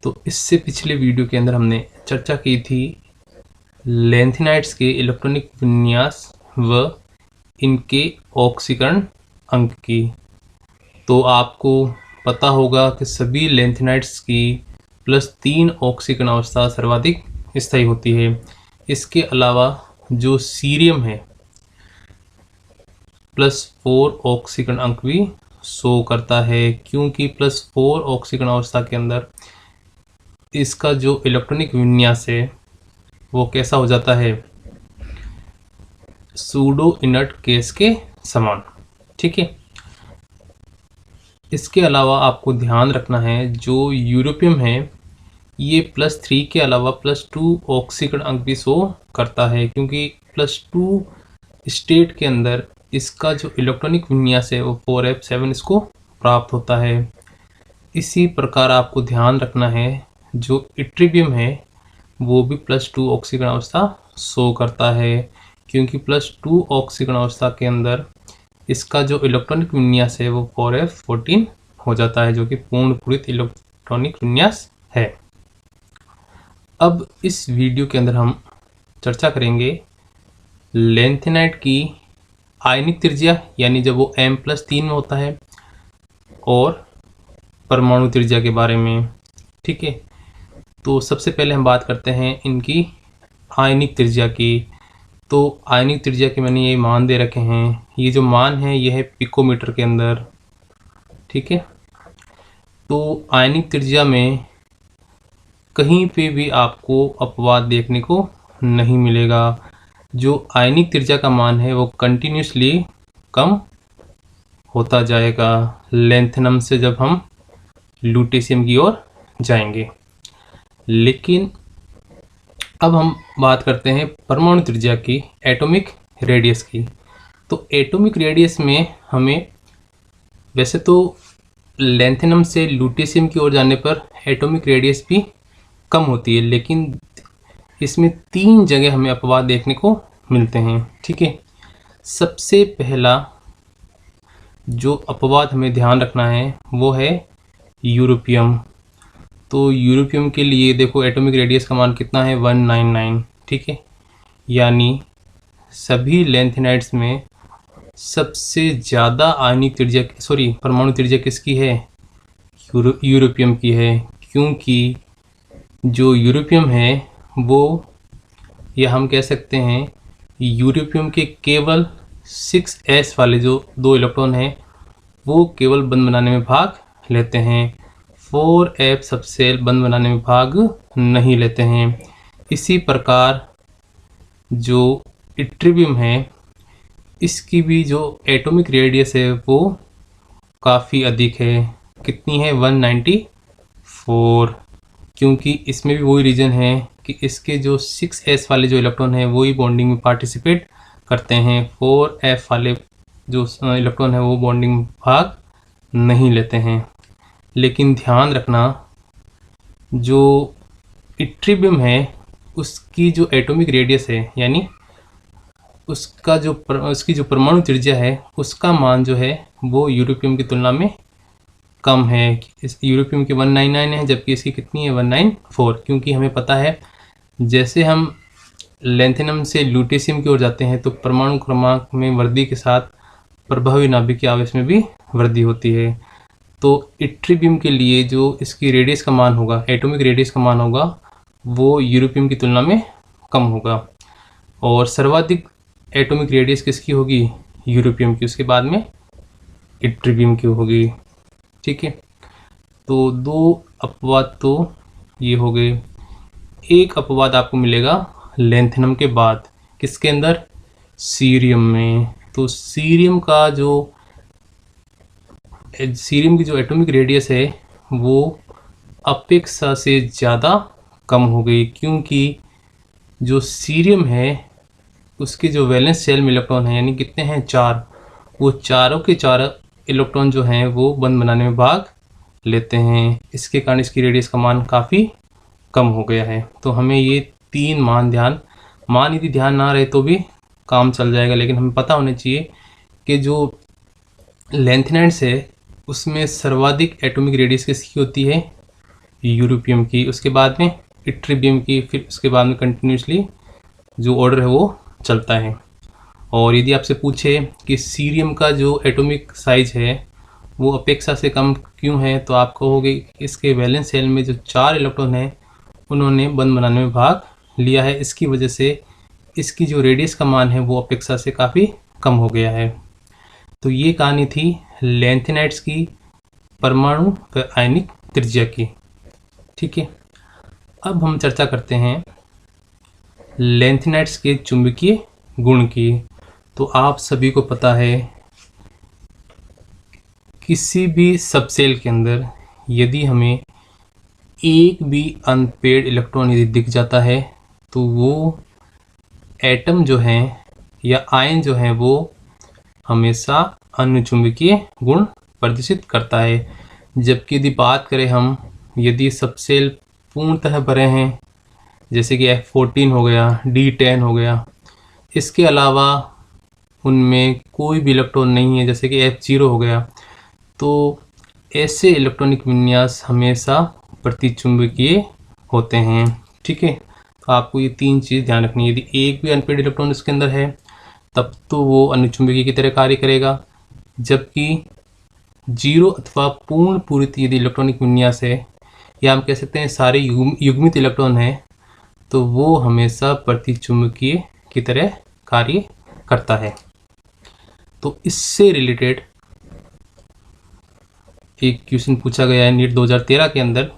तो इससे पिछले वीडियो के अंदर हमने चर्चा की थी लैंथेनाइड्स के इलेक्ट्रॉनिक विन्यास व इनके ऑक्सीकरण अंक की। तो आपको पता होगा कि सभी लैंथेनाइड्स की +3 ऑक्सीकरण अवस्था सर्वाधिक स्थायी होती है। इसके अलावा जो सीरियम है +4 ऑक्सीकरण अंक भी शो करता है, क्योंकि +4 ऑक्सीकरण अवस्था के अंदर इसका जो इलेक्ट्रॉनिक विन्यास है वो कैसा हो जाता है, सूडो इनर्ट केस के समान। ठीक है। इसके अलावा आपको ध्यान रखना है जो यूरोपियम है ये +3 के अलावा +2 ऑक्सीकरण अंक भी शो करता है, क्योंकि +2 स्टेट के अंदर इसका जो इलेक्ट्रॉनिक विन्यास है वो 4f7 इसको प्राप्त होता है। इसी प्रकार आपको ध्यान रखना है जो इट्रिबियम है वो भी +2 ऑक्सीकरण अवस्था शो करता है, क्योंकि +2 ऑक्सीकरण अवस्था के अंदर इसका जो इलेक्ट्रॉनिक विन्यास है वो 4f14 हो जाता है, जो कि पूर्ण पूरित इलेक्ट्रॉनिक विन्यास है। अब इस वीडियो के अंदर हम चर्चा करेंगे लैंथेनाइड की आयनिक त्रिज्या, यानी जब वो M+3 में होता है, और परमाणु त्रिज्या के बारे में। ठीक है। तो सबसे पहले हम बात करते हैं इनकी आयनिक त्रिज्या की। तो आयनिक त्रिज्या के मैंने ये मान दे रखे हैं। ये जो मान है ये है पिकोमीटर के अंदर। ठीक है। तो आयनिक त्रिज्या में कहीं पे भी आपको अपवाद देखने को नहीं मिलेगा। जो आयनिक त्रिज्या का मान है वो कंटिन्यूसली कम होता जाएगा लैंथेनम से जब हम लुटेशियम की ओर जाएंगे। लेकिन अब हम बात करते हैं परमाणु त्रिज्या की, एटॉमिक रेडियस की। तो एटॉमिक रेडियस में हमें वैसे तो लैंथेनम से लुटेशियम की ओर जाने पर एटॉमिक रेडियस भी कम होती है, लेकिन इसमें 3 जगह हमें अपवाद देखने को मिलते हैं। ठीक है। सबसे पहला जो अपवाद हमें ध्यान रखना है वो है यूरोपियम। तो यूरोपियम के लिए देखो एटॉमिक रेडियस का मान कितना है, 199। ठीक है। यानी सभी लैंथेनाइड्स में सबसे ज़्यादा आयनिक त्रिज्या परमाणु त्रिज्या किसकी है, यूरोपियम की है, क्योंकि जो यूरोपियम है वो, या हम कह सकते हैं यूरोपियम के केवल 6s वाले जो 2 इलेक्ट्रॉन हैं वो केवल बंध बनाने में भाग लेते हैं, 4f सबसेल बंध बनाने में भाग नहीं लेते हैं। इसी प्रकार जो इट्रिबियम है इसकी भी जो एटॉमिक रेडियस है वो काफ़ी अधिक है। कितनी है, 194, क्योंकि इसमें भी वही रीज़न है कि इसके जो 6s वाले जो इलेक्ट्रॉन हैं वही बॉन्डिंग में पार्टिसिपेट करते हैं, 4f वाले जो इलेक्ट्रॉन है वो बॉन्डिंग में भाग नहीं लेते हैं। लेकिन ध्यान रखना जो इट्रिबियम है उसकी जो एटॉमिक रेडियस है, यानी उसकी जो परमाणु त्रिज्या है उसका मान जो है वो यूरोपियम की तुलना में कम है। इस यूरोपियम की 199 है, जबकि इसकी कितनी है, 194, क्योंकि हमें पता है जैसे हम लैंथेनम से लुटेशियम की ओर जाते हैं तो परमाणु क्रमांक में वृद्धि के साथ प्रभावी नाभिकीय आवेश में भी वृद्धि होती है। तो इट्रिबियम के लिए जो इसकी रेडियस का मान होगा, एटॉमिक रेडियस का मान होगा, वो यूरोपियम की तुलना में कम होगा। और सर्वाधिक एटॉमिक रेडियस किसकी होगी, यूरोपियम की, उसके बाद में इट्रिबियम की होगी। ठीक है। तो 2 अपवाद तो ये हो गए। एक अपवाद आपको मिलेगा लैंथेनम के बाद, किसके अंदर, सीरियम में। तो सीरियम की जो एटॉमिक रेडियस है वो अपेक्षा से ज़्यादा कम हो गई, क्योंकि जो सीरियम है उसके जो वैलेंस शेल में इलेक्ट्रॉन है, यानी कितने हैं, 4, वो चारों के 4 इलेक्ट्रॉन जो हैं वो बंध बनाने में भाग लेते हैं। इसके कारण इसकी रेडियस का मान काफ़ी कम हो गया है। तो हमें ये 3 मान यदि ध्यान ना रहे तो भी काम चल जाएगा, लेकिन हमें पता होना चाहिए कि जो लैंथेनाइड्स है उसमें सर्वाधिक एटॉमिक रेडियस किसकी होती है, यूरोपियम की, उसके बाद में इट्रीबियम की, फिर उसके बाद में कंटिन्यूसली जो ऑर्डर है वो चलता है। और यदि आपसे पूछे कि सीरियम का जो एटॉमिक साइज है वो अपेक्षा से कम क्यों है, तो आप कहोगे कि इसके वैलेंस शेल में जो 4 इलेक्ट्रॉन हैं उन्होंने बंध बनाने में भाग लिया है, इसकी वजह से इसकी जो रेडियस का मान है वो अपेक्षा से काफ़ी कम हो गया है। तो ये कहानी थी लैंथेनाइड्स की परमाणु व आयनिक त्रिज्या की। ठीक है, अब हम चर्चा करते हैं लैंथेनाइड्स के चुंबकीय गुण की। तो आप सभी को पता है किसी भी सबसेल के अंदर यदि हमें एक भी अनपेड इलेक्ट्रॉन यदि दिख जाता है तो वो एटम जो है या आयन जो है वो हमेशा अनुचुंबकीय गुण प्रदर्शित करता है। जबकि यदि बात करें हम, यदि सबसेल पूर्णतः भरे हैं जैसे कि F14 हो गया, D10 हो गया, इसके अलावा उनमें कोई भी इलेक्ट्रॉन नहीं है जैसे कि F0 हो गया, तो ऐसे इलेक्ट्रॉनिक विन्यास हमेशा प्रतिचुंबकीय होते हैं। ठीक है, तो आपको ये 3 चीज़ ध्यान रखनी है। यदि एक भी अनपेड इलेक्ट्रॉन इसके अंदर है तब तो वो अनुचुंबकीय की तरह कार्य करेगा, जबकि 0 अथवा पूर्ण पूरित यदि इलेक्ट्रॉनिक विन्यास है या हम कह सकते हैं सारे युग्मित इलेक्ट्रॉन है तो वो हमेशा प्रतिचुंबकीय की तरह कार्य करता है। तो इससे रिलेटेड एक क्वेश्चन पूछा गया है नीट 2013 के अंदर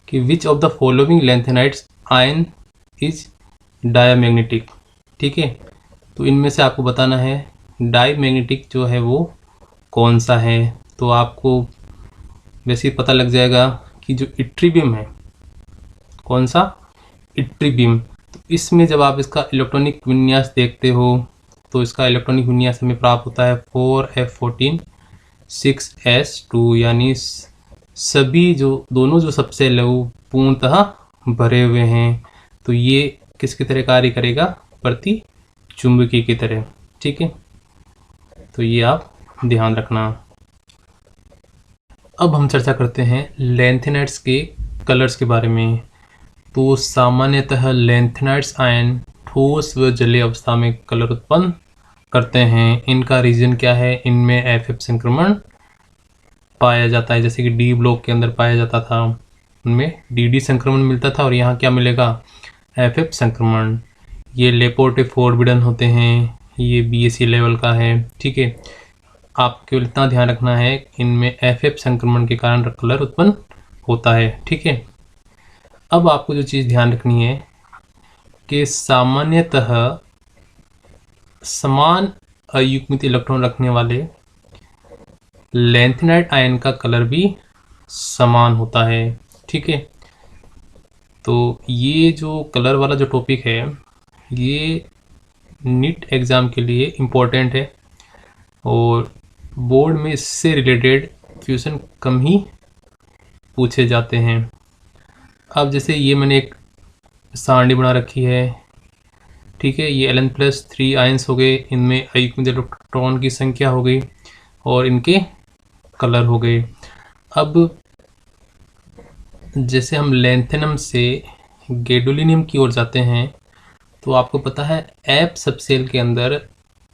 कि which of the following lanthanides ion is diamagnetic. ठीक है, तो इनमें से आपको बताना है डायमैग्नेटिक जो है वो कौन सा है। तो आपको वैसे ही पता लग जाएगा कि जो इट्रीबियम है, कौन सा, इट्रीबियम, तो इसमें जब आप इसका इलेक्ट्रॉनिक विन्यास देखते हो तो इसका इलेक्ट्रॉनिक विन्यास हमें प्राप्त होता है 4F14 6S2, यानी सभी जो दोनों जो सबसेल है वो पूर्णतः भरे हुए हैं। तो ये किसकी तरह कार्य करेगा, प्रति चुंबकीय की तरह। ठीक है, तो ये आप ध्यान रखना। अब हम चर्चा करते हैं लैंथेनाइड्स के कलर्स के बारे में। तो सामान्यतः लैंथेनाइड्स आयन ठोस व जलीय अवस्था में कलर उत्पन्न करते हैं। इनका रीजन क्या है, इनमें FF संक्रमण पाया जाता है, जैसे कि D ब्लॉक के अंदर पाया जाता था उनमें DD संक्रमण मिलता था, और यहाँ क्या मिलेगा, FF संक्रमण। ये लेपोर्टे फोरबिडन होते हैं, ये BAC लेवल का है। ठीक है, आप केवल इतना ध्यान रखना है इनमें FF संक्रमण के कारण कलर उत्पन्न होता है। ठीक है, अब आपको जो चीज़ ध्यान रखनी है कि सामान्यतः समान अयुग्मित इलेक्ट्रॉन रखने वाले लैंथेनाइड आयन का कलर भी समान होता है। ठीक है, तो ये जो कलर वाला जो टॉपिक है ये नीट एग्ज़ाम के लिए इम्पोर्टेंट है और बोर्ड में इससे रिलेटेड क्वेश्चन कम ही पूछे जाते हैं। अब जैसे ये मैंने एक सारणी बना रखी है। ठीक है, ये Ln+3 आयंस हो गए, इनमें अयुग्मित इलेक्ट्रॉन की संख्या हो गई और इनके कलर हो गए। अब जैसे हम लैंथेनम से गैडोलिनियम की ओर जाते हैं तो आपको पता है F सबसेल के अंदर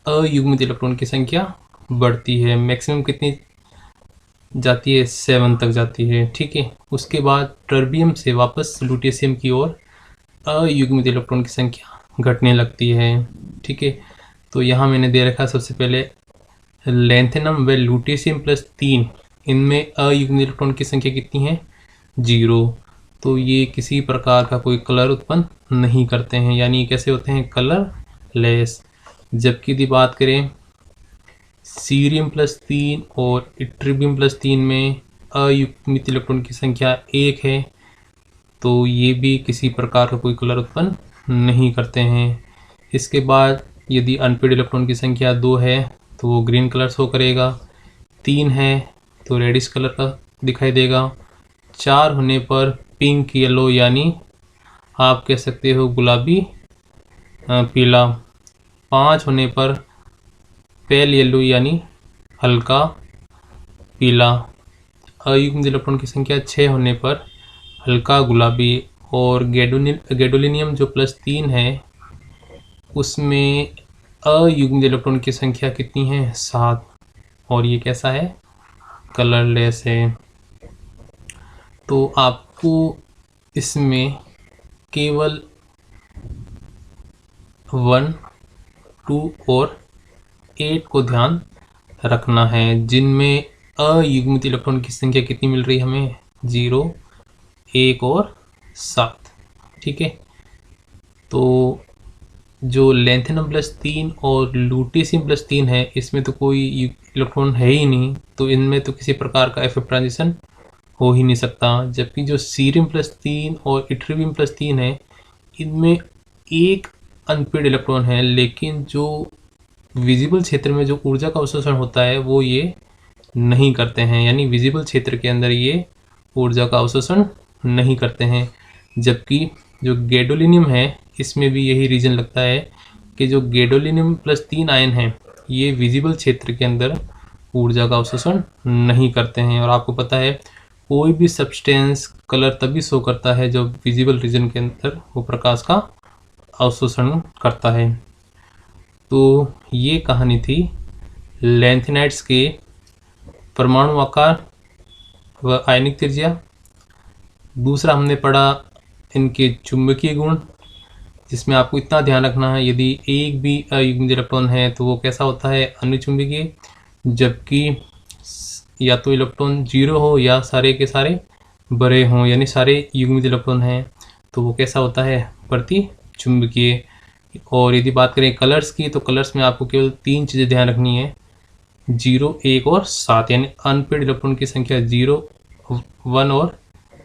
अयुग्मित इलेक्ट्रॉन की संख्या बढ़ती है, मैक्सिमम कितनी जाती है, 7 तक जाती है। ठीक है, उसके बाद टर्बियम से वापस लुटेशियम की ओर अयुग्मित इलेक्ट्रॉन की संख्या घटने लगती है। ठीक है, तो यहाँ मैंने दे रखा सबसे पहले लैंथेनम व लुटेशियम +3, इनमें अयुग्मित इलेक्ट्रॉन की संख्या कितनी है, 0। तो ये किसी प्रकार का कोई कलर उत्पन्न नहीं करते हैं, यानी कैसे होते हैं, कलरलेस। जबकि यदि बात करें सीरियम +3 और इट्रीबियम +3 में अयुग्मित इलेक्ट्रॉन की संख्या 1 है, तो ये भी किसी प्रकार का कोई कलर उत्पन्न नहीं करते हैं। इसके बाद यदि अनपेड इलेक्ट्रॉन की संख्या 2 है तो वो ग्रीन कलर शो करेगा, 3 है तो रेडिश कलर का दिखाई देगा, 4 होने पर पिंक येलो यानी आप कह सकते हो गुलाबी पीला, 5 होने पर पेल येलो यानी हल्का पीला, अयुग्मित इलेक्ट्रॉन की संख्या 6 होने पर हल्का गुलाबी, और गैडोलिनियम जो +3 है उसमें अयुग्मित इलेक्ट्रॉन की संख्या कितनी है? 7, और ये कैसा है? कलरलेस है। तो आपको इसमें केवल 1, 2 और 8 को ध्यान रखना है, जिनमें अयुग्मित इलेक्ट्रॉन की संख्या कितनी मिल रही है हमें? 0, 1 और 7। ठीक है, तो जो लेंथेनम +3 और लुटेशियम +3 है, इसमें तो कोई इलेक्ट्रॉन है ही नहीं, तो इनमें तो किसी प्रकार का एफ ट्रांजिशन हो ही नहीं सकता। जबकि जो सीरियम +3 और इट्रिबियम +3 है, इनमें एक अनपेड इलेक्ट्रॉन है, लेकिन जो विजिबल क्षेत्र में जो ऊर्जा का अवशोषण होता है वो ये नहीं करते हैं, यानी विजिबल क्षेत्र के अंदर ये ऊर्जा का अवशोषण नहीं करते हैं। जबकि जो गैडोलिनियम है, इसमें भी यही रीजन लगता है कि जो गैडोलिनियम +3 आयन है, ये विजिबल क्षेत्र के अंदर ऊर्जा का अवशोषण नहीं करते हैं। और आपको पता है कोई भी सब्सटेंस कलर तभी शो करता है जब विजिबल रीजन के अंदर वो प्रकाश का अवशोषण करता है। तो ये कहानी थी लैंथेनाइड्स के परमाणु आकार व आयनिक त्रिज्या। दूसरा हमने पढ़ा इनके चुंबकीय गुण, जिसमें आपको इतना ध्यान रखना है यदि एक भी अयुग्मित इलेक्ट्रॉन है तो वो कैसा होता है? अनुचुंबकीय। जबकि या तो इलेक्ट्रॉन 0 हो या सारे के सारे बड़े हों, यानी सारे युग्मित इलेक्ट्रॉन हैं, तो वो कैसा होता है? प्रतिचुंबकीय। और यदि बात करें कलर्स की, तो कलर्स में आपको केवल 3 चीज़ें ध्यान रखनी है, 0, 1 और 7, यानी अनपेड इलेक्ट्रॉन की संख्या 0, 1 और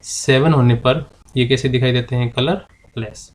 7 होने पर ये कैसे दिखाई देते हैं? कलरलेस।